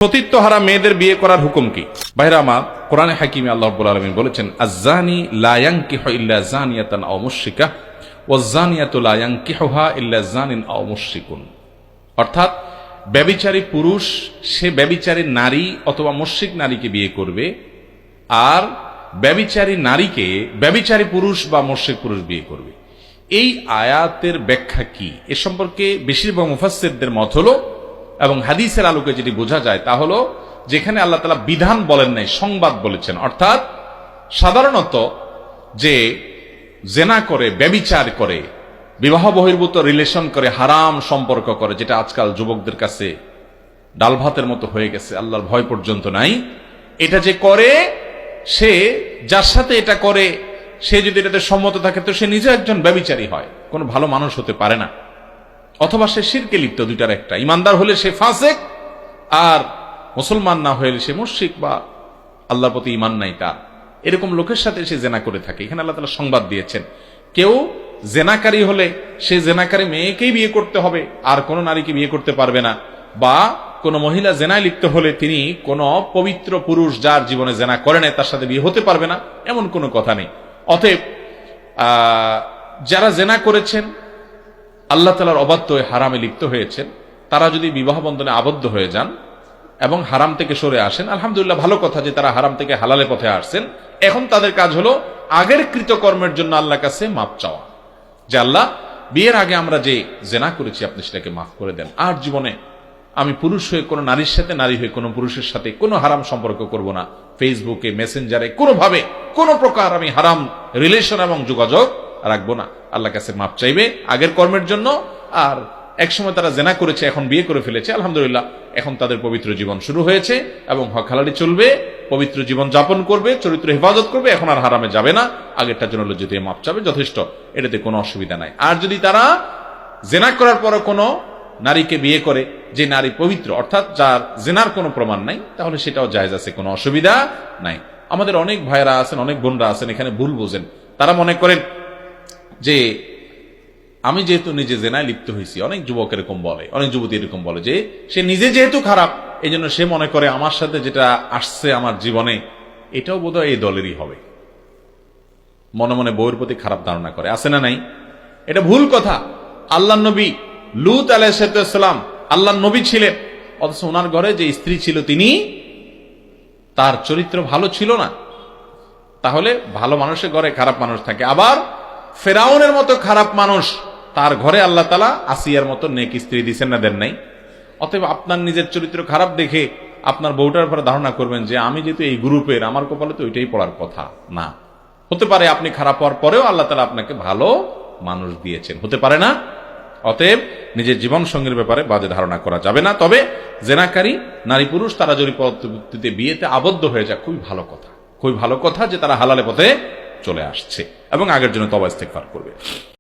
সতীত্বহারা মেয়েদের বিয়ে করার হুকুম কি? ভাইরা আমার, কোরআনে হাকিমে আল্লাহ রাব্বুল আলামিন বলেছেন, আয-যানি লা ইয়ানকিহু ইল্লা যানিয়াতান আও মুশরিকা ওয়াজ-যানিয়াতু লা ইয়ানকিহুহা ইল্লা যানিন আও মুশরিকুন। অর্থাৎ ব্যভিচারী পুরুষ সে ব্যভিচারী নারী অথবা মুশরিক নারীকে বিয়ে করবে, আর ব্যভিচারী নারীকে ব্যভিচারী পুরুষ বা মুশরিক পুরুষ বিয়ে করবে। এই আয়াতের ব্যাখ্যা কি এ সম্পর্কে বেশিরভাগ মুফাসসিরদের মত হলো, এবং হাদিসের আলোকে যেটি বোঝা যায় তা হলো, যেখানে আল্লাহ তাআলা বিধান বলেন নাই, সংবাদ বলেছেন। অর্থাৎ সাধারণত যে জেনা করে, ব্যভিচার করে, বিবাহ বহির্ভূত রিলেশন করে, হারাম সম্পর্ক করে, যেটা আজকাল যুবকদের কাছে ডাল ভাতের মতো হয়ে গেছে, আল্লাহর ভয় পর্যন্ত নাই, এটা যে করে, সে যার সাথে এটা করে সে যদি এটাতে সম্মত থাকে তো সে নিজে একজন ব্যভিচারী হয়, কোনো ভালো মানুষ হতে পারে না। অথবা সে শিরকে লিপ্ত, দুইটার একটা। ইমানদার হলে সে ফাসেক, আর মুসলমান না হলে সে মুশরিক বা আল্লাহর প্রতি ঈমান নাই তার। এরকম লোকের সাথে সে জেনা করে থাকে। এখানে আল্লাহ তাআলা সংবাদ দিয়েছেন, কেউ জেনাকারী হলে সে জেনাকারী মেয়েকেই বিয়ে করতে হবে, আর কোনো নারীকে বিয়ে করতে পারবে না। বা কোনো মহিলা জেনায় লিপ্ত হলে তিনি কোনো পবিত্র পুরুষ যার জীবনে জেনা করে নাই তার সাথে বিয়ে হতে পারবে না, এমন কোনো কথা নেই। অতএব যারা জেনা করেছেন, আল্লাহ তাআলার অবাধ্য হয়ে হারামে লিপ্ত হয়েছেন, তারা যদি বিবাহ বন্ধনে আবদ্ধ হয়ে যান এবং হারাম থেকে সরে আসেন, আলহামদুলিল্লাহ, ভালো কথা যে তারা হারাম থেকে হালালের পথে আসছেন। এখন তাদের কাজ হলো আগের কৃতকর্মের জন্য আল্লাহর কাছে মাপ চাওয়া, যে আল্লাহ, বিয়ের আগে আমরা যে জেনা করেছি আপনি সেটাকে মাফ করে দেন, আর জীবনে আমি পুরুষ হয়ে কোনো নারীর সাথে, নারী হয়ে কোনো পুরুষের সাথে কোনো হারাম সম্পর্ক করব না। ফেসবুকে, মেসেঞ্জারে কোনোভাবে কোনো প্রকার আমি হারাম রিলেশন এবং যোগাযোগ রাখবো না। আল্লাহর কাছে মাপ চাইবে আগের কর্মের জন্য। আর একসময় তারা জেনা করেছে, এখন বিয়ে করে ফেলেছে, আলহামদুলিল্লাহ, এখন তাদের পবিত্র জীবন শুরু হয়েছে এবং হক হালালি চলবে, পবিত্র জীবন যাপন করবে, চরিত্র হেফাজত করবে, এখন আর হারামে যাবে না। আগেরটার জন্য যদি মাপ চাবে যথেষ্ট, এটাতে কোনো অসুবিধা নাই। আর যদি তারা জেনা করার পর কোনো নারীকে বিয়ে করে, যে নারী পবিত্র, অর্থাৎ যার জেনার কোনো প্রমাণ নাই, তাহলে সেটাও জায়েজ আছে, কোনো অসুবিধা নাই। আমাদের অনেক ভাইরা আছেন, অনেক বোনরা আছেন, এখানে ভুল বোঝেন। তারা মনে করেন যে আমি যেহেতু নিজে জেনায় লিপ্ত হয়েছি, অনেক যুবক এরকম বলে, অনেক যুবতী এরকম বলে, যে সে নিজে যেহেতু খারাপ এই জন্য সে মনে করে আমার সাথে যেটা আসছে আমার জীবনে এটাও বোধহয় এই দলেরই হবে। মনে মনে বউয়ের প্রতি খারাপ ধারণা করে, আছে না নাই? এটা ভুল কথা। আল্লাহর নবী লূত আলাইহিস সালাম আল্লাহর নবী ছিলেন, অথচ ওনার ঘরে যে স্ত্রী ছিল তিনি, তার চরিত্র ভালো ছিল না। তাহলে ভালো মানুষের ঘরে খারাপ মানুষ থাকে। আবার ফেরাউনের মতো খারাপ মানুষ, তার ঘরে আল্লাহ তাআলা আসিয়ার মতো নেক স্ত্রী দিচ্ছেন না, দেন নাই? অতএব আপনার নিজের চরিত্র খারাপ দেখে আপনার বউটার উপরে ধারণা করবেন যে আমি যেহেতু এই গ্রুপের, আমার কপালে তো ওইটাই পড়ার কথা না। হতে পারে আপনি খারাপ হওয়ার পরেও আল্লাহ তাআলা আপনাকে ভালো মানুষ দিয়েছেন, হতে পারে না? অতএব নিজের জীবন সঙ্গীর ব্যাপারে বাজে ধারণা করা যাবে না। তবে জেনাকারী নারী পুরুষ তারা যদি পরবর্তীতে বিয়েতে আবদ্ধ হয়ে যায়, খুবই ভালো কথা, খুবই ভালো কথা যে তারা হালালে পথে চলে আসছে এবং আগের জন্য তওবা ইস্তেগফার করবে।